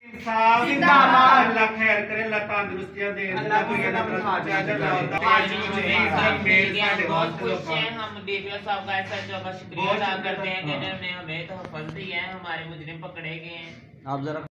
इंसाफ जिंदाबाद। अल्लाह खैर करे, अल्लाह तंदुरुस्तियां दे, अल्लाह कोई ना आज बहुत खुश हैं हम डीपीओ साहब का एसएचओ का शुक्रिया अदा करते हैं कि जिन्होंने हमें तहफ़्फ़ुज़ दिया है, हमारे मुजरिम पकड़े गए हैं। आप जरा